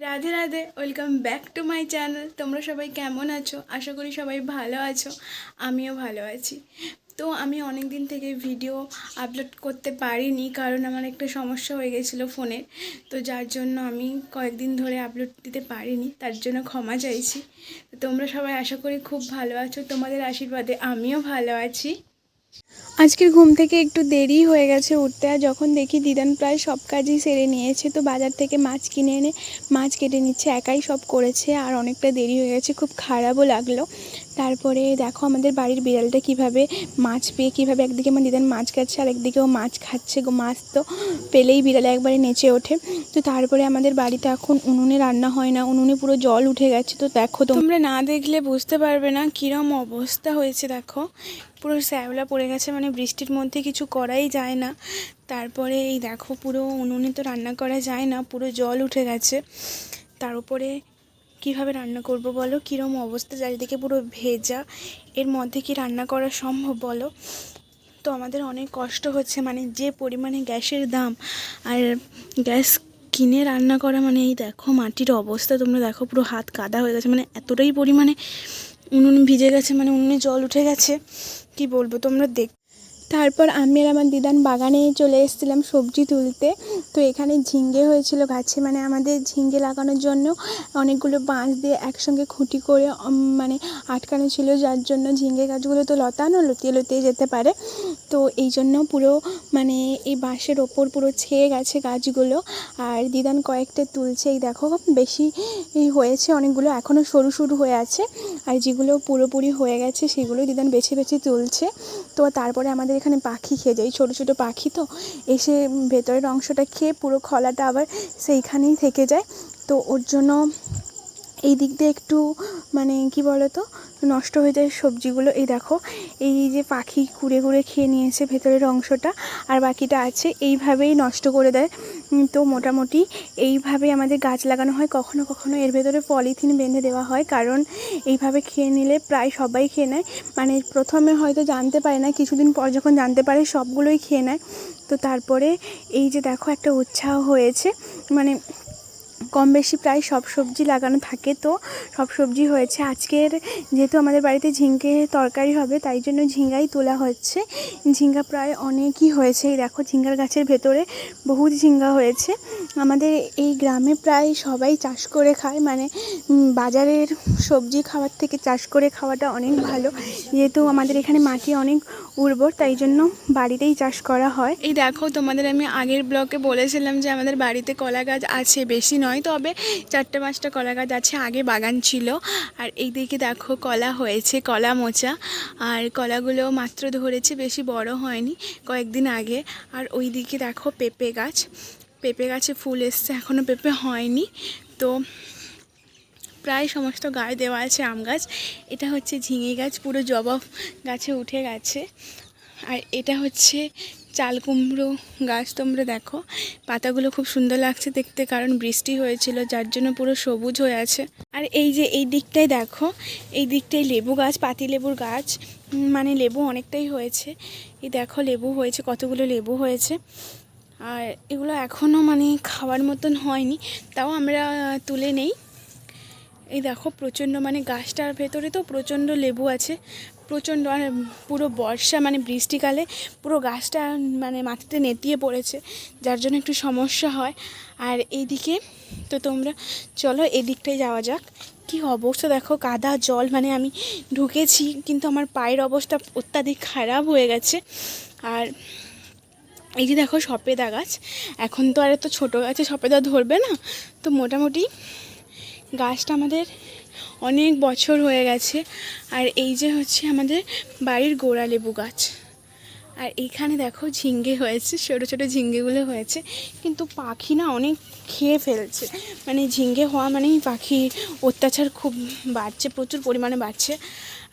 Radhe Radhe, welcome back to my channel. তোমরা সবাই কেমন আছো? আশা করি সবাই ভালো আছো, আমিও ভালো আছি। তো আমি অনেক দিন থেকে ভিডিও আপলোড করতে পারিনি, কারণ আমার একটা সমস্যা হয়ে গেছিলো ফোনের। তো যার জন্য আমি কয়েকদিন ধরে আপলোড দিতে পারিনি, তার জন্য ক্ষমা চাইছি। তো তোমরা সবাই আশা করি খুব ভালো আছো, তোমাদের আশীর্বাদে আমিও ভালো আছি। আজকের ঘুম থেকে একটু দেরি হয়ে গেছে উঠতে, আর যখন দেখি দিদান প্রায় সব কাজই সেরে নিয়েছে। তো বাজার থেকে মাছ কিনে এনে মাছ কেটে নিচ্ছে, একাই সব করেছে, আর অনেকটা দেরি হয়ে গেছে, খুব খারাপও লাগলো। তারপরে দেখো আমাদের বাড়ির বিড়ালটা কিভাবে মাছ পেয়ে কীভাবে একদিকে আমার দিদান মাছ খাচ্ছে আর একদিকেও মাছ খাচ্ছে। মাছ তো পেলেই বিড়ালে একবারে নেচে ওঠে। তো তারপরে আমাদের বাড়িতে এখন উনুনে রান্না হয় না, উনুনে পুরো জল উঠে গেছে। তো দেখো, তোমরা না দেখলে বুঝতে পারবে না কীরম অবস্থা হয়েছে। দেখো পুরো শ্যাওলা পড়ে গেছে, মানে বৃষ্টির মধ্যে কিছু করাই যায় না। তারপরে এই দেখো পুরো উনুনে তো রান্না করা যায় না, পুরো জল উঠে গেছে। তার উপরে কীভাবে রান্না করব বলো, কীরম অবস্থা, চারিদিকে পুরো ভেজা। এর মধ্যে কি রান্না করা সম্ভব বলো? তো আমাদের অনেক কষ্ট হচ্ছে, মানে যে পরিমাণে গ্যাসের দাম, আর গ্যাস কিনে রান্না করা, মানে এই দেখো মাটির অবস্থা তোমরা দেখো, পুরো হাত কাদা হয়ে গেছে, মানে এতটাই পরিমাণে উনুন ভিজে গেছে, মানে উনুনে জল উঠে গেছে, কি বলবো তোমরা দেখ। তারপর আমি আর আমার দিদান বাগানে চলে এসেছিলাম সবজি তুলতে। তো এখানে ঝিঙ্গে হয়েছিল গাছে, মানে আমাদের ঝিঙ্গে লাগানোর জন্য অনেকগুলো বাঁশ দিয়ে একসঙ্গে খুঁটি করে মানে আটকানো ছিল, যার জন্য ঝিঙ্গে গাছগুলো তো লতানো, লতিয়ে লতিয়ে যেতে পারে। তো এই জন্য পুরো মানে এই বাঁশের ওপর পুরো ছেয়ে গেছে গাছগুলো। আর দিদান কয়েকটা তুলছে, এই দেখো বেশি হয়েছে অনেকগুলো, এখনও সরু সরু হয়ে আছে। আর যেগুলো পুরোপুরি হয়ে গেছে সেগুলো দিদান বেছে বেছে তুলছে। তো তারপরে আমাদের এখানে পাখি খেয়ে যায়, ছোটো ছোটো পাখি তো এসে ভেতরের অংশটা খেয়ে পুরো খলাটা আবার সেইখানেই থেকে যায়। তো ওর জন্য এই দিক দিয়ে একটু মানে কি বলো তো, নষ্ট হয়ে যায় সবজিগুলো। এই দেখো এই যে পাখি কুড়ে কুড়ে খেয়ে নিয়েছে ভেতরের অংশটা, আর বাকিটা আছে, এইভাবেই নষ্ট করে দেয়। তো মোটামুটি এইভাবে আমাদের গাছ লাগানো হয়। কখনো কখনো এর ভেতরে পলিথিন বেঁধে দেওয়া হয়, কারণ এইভাবে খেয়ে নিলে প্রায় সবাই খেয়ে নেয়। মানে প্রথমে হয়তো জানতে পারে না, কিছুদিন পর যখন জানতে পারে সবগুলোই খেয়ে নেয়। তো তারপরে এই যে দেখো একটা উৎসাহ হয়েছে, মানে কম বেশি প্রায় সব সবজি লাগানো থাকে, তো সব সবজি হয়েছে। আজকের যেহেতু আমাদের বাড়িতে ঝিঙ্গে তরকারি হবে, তাই জন্য ঝিঙ্গাই তোলা হচ্ছে। ঝিঙ্গা প্রায় অনেকই হয়েছে, এই দেখো ঝিঙ্গার গাছের ভেতরে বহুত ঝিঙ্গা হয়েছে। আমাদের এই গ্রামে প্রায় সবাই চাষ করে খায়, মানে বাজারের সবজি খাওয়ার থেকে চাষ করে খাওয়াটা অনেক ভালো। যেহেতু আমাদের এখানে মাটি অনেক উর্বর, তাই জন্য বাড়িতেই চাষ করা হয়। এই দেখো তোমাদের আমি আগের ব্লগে বলেছিলাম যে আমাদের বাড়িতে কলা গাছ আছে, বেশি নয়, তবে 4-5টা কলা গাছ আছে, আগে বাগান ছিল। আর এই দিকে দেখো কলা হয়েছে, কলা মোচা, আর কলাগুলো মাত্র ধরেছে, বেশি বড় হয়নি, কয়েকদিন আগে। আর ওই দিকে দেখো পেঁপে গাছ, পেঁপে গাছে ফুল এসছে, এখনও পেঁপে হয়নি। তো প্রায় সমস্ত গায়ে দেওয়া আছে আম গাছ। এটা হচ্ছে ঝিঙে গাছ, পুরো জবা গাছে উঠে গেছে। আর এটা হচ্ছে চাল কুমড়ো গাছ, তোমরা দেখো পাতাগুলো খুব সুন্দর লাগছে দেখতে, কারণ বৃষ্টি হয়েছিল যার জন্য পুরো সবুজ হয়ে আছে। আর এই যে এই দিকটায় দেখো, এই দিকটায় লেবু গাছ, পাতি লেবুর গাছ, মানে লেবু অনেকটাই হয়েছে। এই দেখো লেবু হয়েছে, কতগুলো লেবু হয়েছে। আর এগুলো এখনও মানে খাওয়ার মতন হয়নি, তাও আমরা তুলে নেই। এই দেখো প্রচণ্ড, মানে গাছটার ভেতরে তো প্রচণ্ড লেবু আছে, প্রচণ্ড। আর পুরো বর্ষা মানে বৃষ্টিকালে পুরো গাছটা মানে মাটিতে নেতিয়ে পড়েছে, যার জন্য একটু সমস্যা হয়। আর এইদিকে তো তোমরা চলো এদিকটায় যাওয়া যাক। কি অবস্থা দেখো, কাদা জল, মানে আমি ঢুকেছি কিন্তু আমার পায়ের অবস্থা অত্যাধিক খারাপ হয়ে গেছে। আর এই যে দেখো সপেদা গাছ, এখন তো আর এত ছোটো গাছে সপেদা ধরবে না, তো মোটামুটি গাছটা আমাদের অনেক বছর হয়ে গেছে। আর এই যে হচ্ছে আমাদের বাড়ির গোড়া লেবু গাছ। আর এইখানে দেখো ঝিঙ্গে হয়েছে, ছোটো ছোটো ঝিঙ্গেগুলো হয়েছে, কিন্তু পাখি না অনেক খেয়ে ফেলছে। মানে ঝিঙ্গে হওয়া মানেই পাখির অত্যাচার খুব বাড়ছে, প্রচুর পরিমাণে বাড়ছে।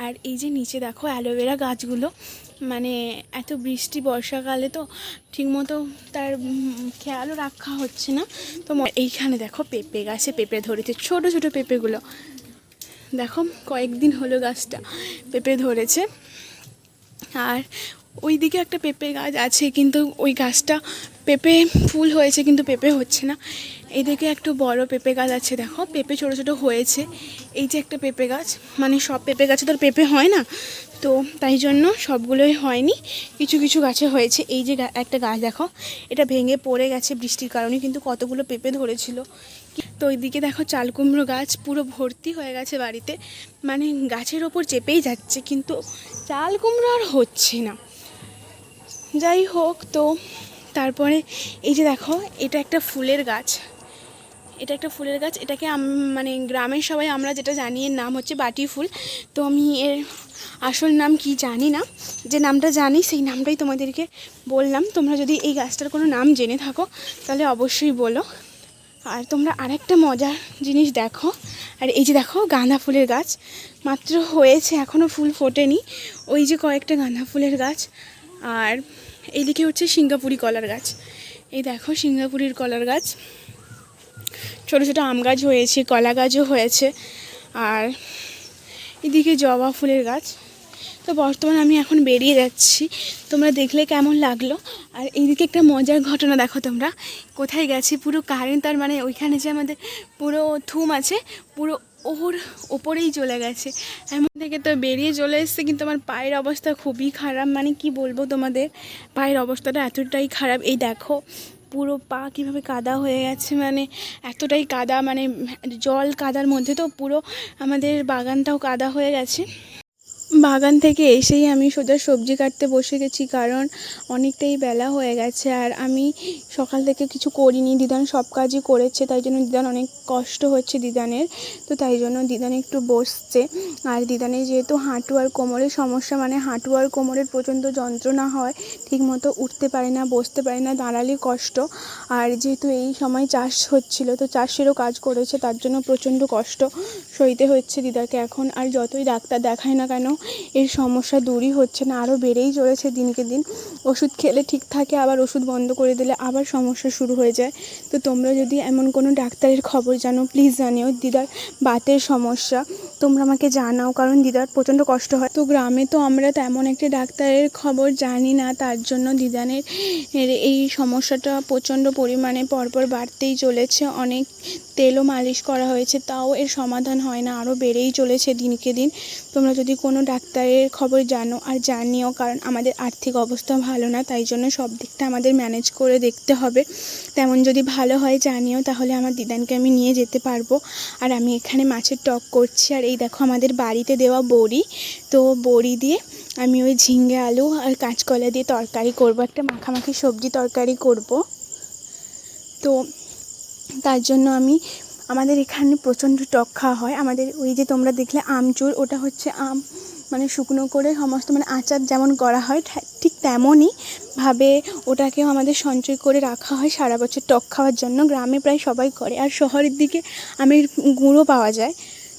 আর এই যে নিচে দেখো অ্যালোভেরা গাছগুলো, মানে এত বৃষ্টি বর্ষাকালে তো ঠিকমতো তার খেয়ালও রাখা হচ্ছে না। তো এইখানে দেখো পেঁপে গাছে পেঁপে ধরেছে, ছোটো ছোটো পেঁপেগুলো দেখো, কয়েকদিন হলো গাছটা পেঁপে ধরেছে। আর ওই দিকে একটা পেঁপে গাছ আছে, কিন্তু ওই গাছটা পেঁপে ফুল হয়েছে কিন্তু পেঁপে হচ্ছে না। এদিকে একটু বড় পেঁপে গাছ আছে, দেখো পেঁপে ছোটো ছোটো হয়েছে। এই যে একটা পেঁপে গাছ, মানে সব পেঁপে গাছে তো পেঁপে হয় না, তো তাই জন্য সবগুলোই হয়নি, কিছু কিছু গাছে হয়েছে। এই যে একটা গাছ দেখো, এটা ভেঙে পড়ে গেছে বৃষ্টির কারণে, কিন্তু কতগুলো পেঁপে ধরেছিল। তো ওইদিকে দেখো চাল কুমড়ো গাছ পুরো ভর্তি হয়ে গেছে বাড়িতে, মানে গাছের ওপর চেপেই যাচ্ছে, কিন্তু চাল কুমড়ো আর হচ্ছে না। যাই হোক, তো তারপরে এই যে দেখো, এটা একটা ফুলের গাছ, এটা একটা ফুলের গাছ, এটাকে মানে গ্রামের সবাই আমরা যেটা জানি এর নাম হচ্ছে বাটি ফুল। তো আমি এর আসল নাম কি জানি না, যে নামটা জানি সেই নামটাই তোমাদেরকে বললাম। তোমরা যদি এই গাছটার কোনো নাম জেনে থাকো তাহলে অবশ্যই বলো। আর তোমরা আরেকটা মজার জিনিস দেখো, আর এই যে দেখো গাঁদা ফুলের গাছ মাত্র হয়েছে, এখনও ফুল ফোটেনি, ওই যে কয়েকটা গাঁদা ফুলের গাছ। আর এইদিকে হচ্ছে সিঙ্গাপুরি কলার গাছ, এই দেখো সিঙ্গাপুরির কলার গাছ, ছোটো ছোটো আম গাছ হয়েছে, কলা গাছও হয়েছে। আর এদিকে জবা ফুলের গাছ। তো বর্তমানে আমি এখন বেরিয়ে যাচ্ছি, তোমরা দেখলে কেমন লাগলো। আর এইদিকে একটা মজার ঘটনা দেখো, তোমরা কোথায় গেছি, পুরো কারেন্ট তার মানে ওইখানে যে আমাদের পুরো থুম আছে পুরো ওর ওপরেই চলে গেছে। এমন থেকে তো বেরিয়ে চলে এসছে, কিন্তু আমার পায়ের অবস্থা খুবই খারাপ, মানে কি বলবো তোমাদের, পায়ের অবস্থাটা এতটাই খারাপ। এই দেখো পুরো পা কীভাবে কাদা হয়ে গেছে, মানে এতটাই কাদা, মানে জল কাদার মধ্যে তো পুরো আমাদের বাগানটাও কাদা হয়ে গেছে। বাগান থেকে এসেই আমি সোজা সবজি কাটতে বসে গেছি, কারণ অনেকটাই বেলা হয়ে গেছে। আর আমি সকাল থেকে কিছু করিনি, দিদান সব কাজই করেছে, তাই জন্য দিদান অনেক কষ্ট হচ্ছে দিদানের, তো তাই জন্য দিদান একটু বসছে। আর দিদানের যেহেতু হাঁটু আর কোমরের সমস্যা, মানে হাঁটু আর কোমরের প্রচণ্ড যন্ত্রণা হয়, ঠিকমতো উঠতে পারে না, বসতে পারে না, দাঁড়ালেই কষ্ট। আর যেহেতু এই সময় চাষ হচ্ছিল, তো চাষেরও কাজ করেছে, তার জন্য প্রচণ্ড কষ্ট সইতে হচ্ছে দিদাকে এখন। আর যতই ডাক্তার দেখায় না কেন এর সমস্যা দূরই হচ্ছে না, আরও বেড়েই চলেছে দিনকে দিন। ওষুধ খেলে ঠিক থাকে, আবার ওষুধ বন্ধ করে দিলে আবার সমস্যা শুরু হয়ে যায়। তো তোমরা যদি এমন কোনো ডাক্তারের খবর জানো প্লিজ জানিও। দিদার বাতের সমস্যা, তোমরা আমাকে জানাও, কারণ দিদার প্রচণ্ড কষ্ট হয়। তো গ্রামে তো আমরা তেমন একটা ডাক্তারের খবর জানি না, তার জন্য দিদানের এই সমস্যাটা প্রচণ্ড পরিমাণে পরপর বাড়তেই চলেছে। অনেক তেলও মালিশ করা হয়েছে, তাও এর সমাধান হয় না, আরও বেড়েই চলেছে দিনকে দিন। তোমরা যদি কোনো ডাক্তারের খবর জানো আর জানিও, কারণ আমাদের আর্থিক অবস্থা ভালো না, তাই জন্য সব দিকটা আমাদের ম্যানেজ করে দেখতে হবে। তেমন যদি ভালো হয় জানিও, তাহলে আমার দিদানকে আমি নিয়ে যেতে পারবো। আর আমি এখানে মাছের টক করছি, আর এই দেখো আমাদের বাড়িতে দেওয়া বড়ি, তো বড়ি দিয়ে আমি ওই ঝিঙ্গে আলু আর কাঁচকলা দিয়ে তরকারি করব, একটা মাখামাখি সবজি তরকারি করব। তো তার জন্য আমাদের এখানে প্রচণ্ড টক খাওয়া হয়। আমাদের ওই যে তোমরা দেখলে আমচুর, ওটা হচ্ছে আম মানে শুকনো করে সমস্ত, মানে আচার যেমন করা হয় ঠিক তেমনই ভাবে ওটাকেও আমাদের সঞ্চয় করে রাখা হয় সারা বছর টক খাওয়ার জন্য। গ্রামে প্রায় সবাই করে, আর শহরের দিকে আমের গুঁড়ো পাওয়া যায়,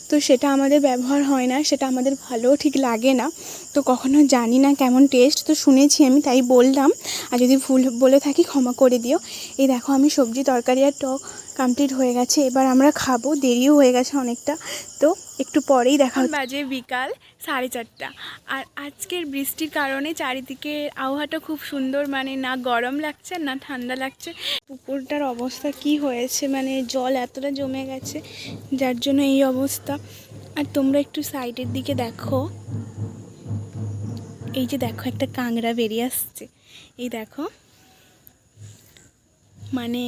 তো সেটা আমাদের ব্যবহার হয় না, সেটা আমাদের ভালোও ঠিক লাগে না, তো কখনো জানি না কেমন টেস্ট, তো শুনেছি আমি তাই বললাম। আর যদি ভুল বলে থাকি ক্ষমা করে দিও। এই দেখো আমি সবজি তরকারি আর টক কমপ্লিট হয়ে গেছে, এবার আমরা খাবো, দেরিও হয়ে গেছে অনেকটা, তো একটু পরেই দেখা হচ্ছে। বাজে বিকাল 4:30, আর আজকের বৃষ্টির কারণে চারিদিকে আবহাওয়াটা খুব সুন্দর, মানে না গরম লাগছে না ঠান্ডা লাগছে। পুকুরটার অবস্থা কি হয়েছে, মানে জল এতটা জমে গেছে যার জন্য এই অবস্থা। আর তোমরা একটু সাইডের দিকে দেখো, এই যে দেখো একটা কাঁকড়া বেরিয়ে আসছে, এই দেখো, মানে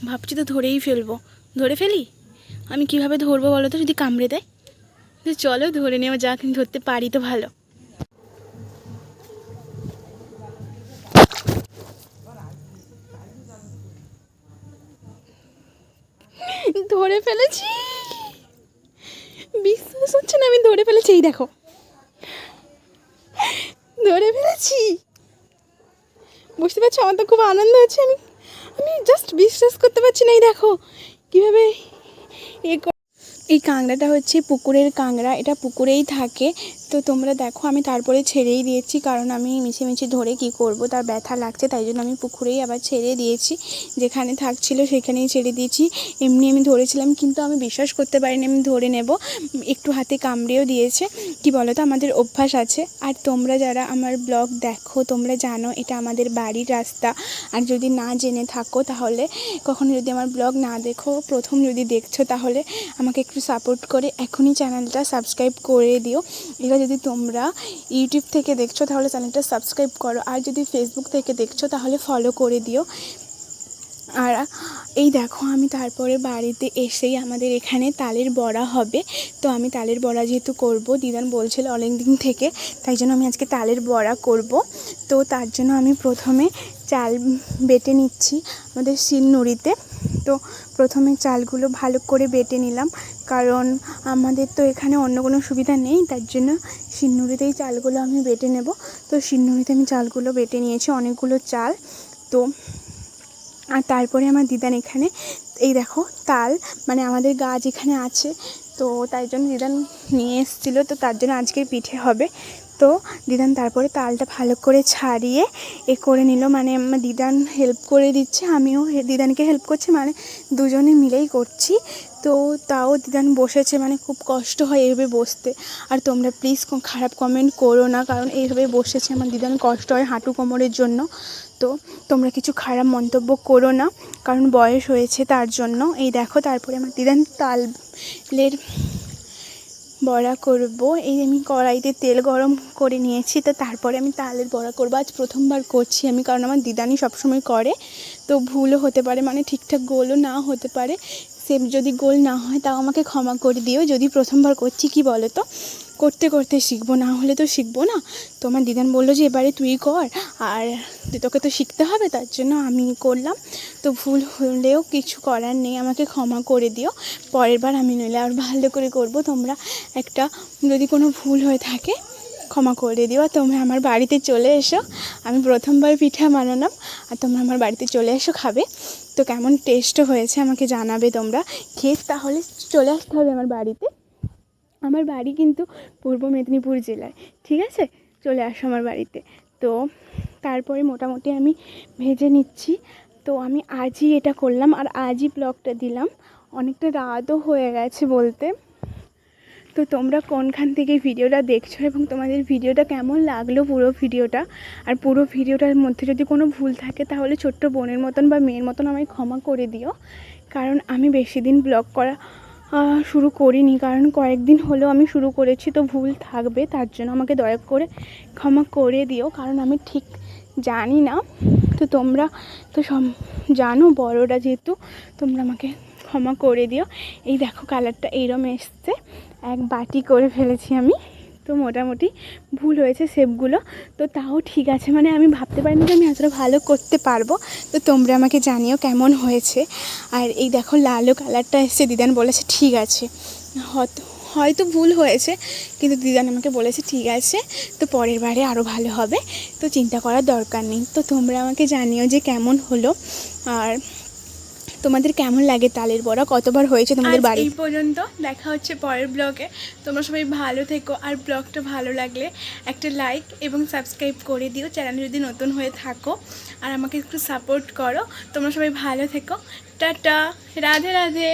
ভাবছি তো ধরেই ফেলবো, ধরে ফেলি। আমি কিভাবে ধরবো বলো তো, যদি কামড়ে দেয়? তো চলো ধরে নেওয়া যাক, ধরতে পারি তো ভালো। ধরে ফেলেছি, বিশ্বাস হচ্ছে না, আমি ধরে ফেলেছি, এই দেখো ধরে ফেলেছি, বুঝতে পারছো? আমার তো খুব আনন্দ হচ্ছে, আমি জাস্ট বিশ্বাস করতে পারছি না। এই দেখো কীভাবে এই কাঁকড়াটা হচ্ছে পুকুরের কাঁকড়া, এটা পুকুরেই থাকে, তো তোমরা দেখো আমি তারপরে ছেড়েই দিয়েছি, কারণ আমি মিছিমিছি ধরে কি করব, তার ব্যথা লাগছে, তাই জন্য আমি পুকুরেই আবার ছেড়ে দিয়েছি। যেখানে থাকছিল সেখানেই ছেড়ে দিয়েছি। এমনি আমি ধরেছিলাম, কিন্তু আমি বিশ্বাস করতে পারিনি আমি ধরে নেব। একটু হাতে কামড়েও দিয়েছে। কি বলো তো, আমাদের অভ্যাস আছে। আর তোমরা যারা আমার ব্লগ দেখো তোমরা জানো এটা আমাদের বাড়ির রাস্তা। আর যদি না জেনে থাকো তাহলে, কখনো যদি আমার ব্লগ না দেখো, প্রথম যদি দেখছো, তাহলে আমাকে একটু সাপোর্ট করে এখনই চ্যানেলটা সাবস্ক্রাইব করে দিও। এবার যদি তোমরা ইউটিউব থেকে দেখছো তাহলে চ্যানেলটা সাবস্ক্রাইব করো, আর যদি ফেসবুক থেকে দেখছো তাহলে ফলো করে দিও। আর এই দেখো আমি তারপরে বাড়িতে এসেই আমাদের এখানে তালের বড়া হবে। তো আমি তালের বড়া যেহেতু করব, দিদান বলছিল অনেক দিন থেকে, তাই জন্য আমি আজকে তালের বড়া করব। তো তার জন্য আমি প্রথমে চাল বেটে নিচ্ছি আমাদের শিলনোড়িতে। তো প্রথমে চালগুলো ভালো করে বেটে নিলাম, কারণ আমাদের তো এখানে অন্য কোনো সুবিধা নেই, তার জন্য শিলনোড়িতেই চালগুলো আমি বেটে নেব। তো শিলনোড়িতে আমি চালগুলো বেটে নিয়েছি, অনেকগুলো চাল। তো আর তারপরে আমার দিদান এখানে এই দেখো তাল, মানে আমাদের গাছ এখানে আছে, তো তাই জন্য দিদান নিয়ে এসেছিলো, তো তার জন্য আজকের পিঠে হবে। তো দিদান তারপরে তালটা ভালো করে ছাড়িয়ে করে নিল, মানে আমার দিদান হেল্প করে দিচ্ছে, আমিও দিদানকে হেল্প করছি, মানে দুজনে মিলেই করছি। তো তাও দিদান বসেছে, মানে খুব কষ্ট হয় এইভাবে বসতে। আর তোমরা প্লিজ খারাপ কমেন্ট করো না, কারণ এইভাবে বসেছে আমার দিদান, কষ্ট হয় হাঁটু কোমরের জন্য। তো তোমরা কিছু খারাপ মন্তব্য করো না, কারণ বয়স হয়েছে তার জন্য। এই দেখো তারপরে আমার দিদান তালের বড়া করব। এই আমি কড়াইতে তেল গরম করে নিয়েছি, তো তারপরে আমি তালের বড়া করব। আজ প্রথমবার করছি আমি, কারণ আমার দিদানি সবসময় করে, তো ভুলও হতে পারে, মানে ঠিকঠাক গোলও না হতে পারে। সে যদি গোল না হয় তাও আমাকে ক্ষমা করে দিও, যদি প্রথমবার করছি। কি বলো তো, করতে করতে শিখবো, না হলে তো শিখবো না। তো আমার দিদান বললো যে এবারে তুই কর, আর তোকে তো শিখতে হবে, তার জন্য আমি করলাম। তো ভুল হলেও কিছু করার নেই, আমাকে ক্ষমা করে দিও। পরের বার আমি নইলে আর ভালো করে করব। তোমরা একটা যদি কোনো ভুল হয়ে থাকে ক্ষমা করে দিও। আর তোমরা আমার বাড়িতে চলে এসো, আমি প্রথমবার পিঠা বানালাম, আর তোমরা আমার বাড়িতে চলে এসো খাবে। তো কেমন টেস্টও হয়েছে আমাকে জানাবে তোমরা। খেয়ে তাহলে চলে আসতে হবে আমার বাড়িতে। আমার বাড়ি কিন্তু পূর্ব মেদিনীপুর জেলায়, ঠিক আছে? চলে আসো আমার বাড়িতে। তো তারপরে মোটামুটি আমি ভেজে নিচ্ছি। তো আমি আজই এটা করলাম, আর আজই ব্লগটা দিলাম। অনেকটা রাতও হয়ে গেছে বলতে। তো তোমরা কোনখান থেকে ভিডিওটা দেখছো এবং তোমাদের ভিডিওটা কেমন লাগলো পুরো ভিডিওটা। আর পুরো ভিডিওটার মধ্যে যদি কোনো ভুল থাকে তাহলে ছোট্ট বোনের মতন বা মেয়ের মতন আমায় ক্ষমা করে দিও, কারণ আমি বেশি দিন ব্লগ করা শুরু করিনি, কারণ কয়েকদিন হলেও আমি শুরু করেছি, তো ভুল থাকবে, তার জন্য আমাকে দয়া করে ক্ষমা করে দিও, কারণ আমি ঠিক জানি না। তো তোমরা তো জানো বড়রা যেহেতু, তোমরা আমাকে ক্ষমা করে দিও। এই দেখো কালারটা এইরকম এসছে, এক বাটি করে ফেলেছি আমি। তো মোটামুটি ভুল হয়েছে শেপগুলো, তো তাও ঠিক আছে, মানে আমি ভাবতে পারিনি যে আমি এতটা ভালো করতে পারবো। তো তোমরা আমাকে জানিও কেমন হয়েছে। আর এই দেখো লালও কালারটা এসছে, দিদান বলেছে ঠিক আছে, হয়তো ভুল হয়েছে, কিন্তু দিদান আমাকে বলেছে ঠিক আছে, তো পরের বারে আরও ভালো হবে, তো চিন্তা করার দরকার নেই। তো তোমরা আমাকে জানিও যে কেমন হলো, আর তোমাদের কেমন লাগে তালের বড়া, কতবার হয়েছে তোমাদের বাড়ি। এই পর্যন্ত, দেখা হচ্ছে পরের ব্লগে। তোমরা সবাই ভালো থেকো, আর ব্লগটা ভালো লাগলে একটা লাইক এবং সাবস্ক্রাইব করে দিও চ্যানেল যদি নতুন হয়ে থাকো, আর আমাকে একটু সাপোর্ট করো। তোমরা সবাই ভালো থেকো, টাটা, রাধে রাধে।